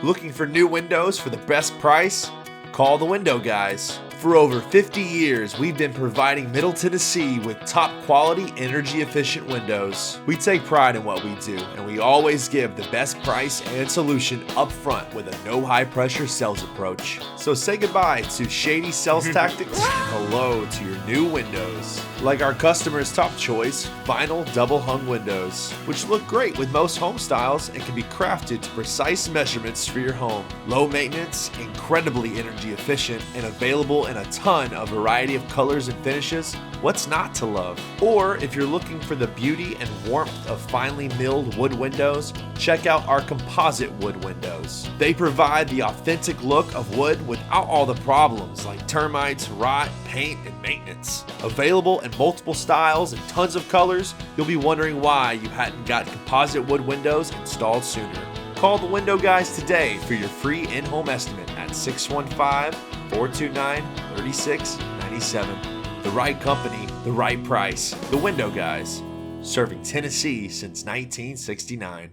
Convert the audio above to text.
Looking for new windows for the best price? Call the Window Guyz. For over 50 years, we've been providing Middle Tennessee with top quality, energy efficient windows. We take pride in what we do, and we always give the best price and solution up front with a no high pressure sales approach. So say goodbye to shady sales tactics and hello to your new windows. Like our customers' top choice, vinyl double hung windows, which look great with most home styles and can be crafted to precise measurements for your home. Low maintenance, incredibly energy efficient, and available in a ton of variety of colors and finishes. What's not to love? Or if you're looking for the beauty and warmth of finely milled wood windows, check out our composite wood windows. They provide the authentic look of wood without all the problems like termites, rot, paint, and maintenance. Available in multiple styles and tons of colors, you'll be wondering why you hadn't got composite wood windows installed sooner. Call the Window Guyz today for your free in-home estimate at 615-429-3697. The right company, the right price. The Window Guyz, serving Tennessee since 1969.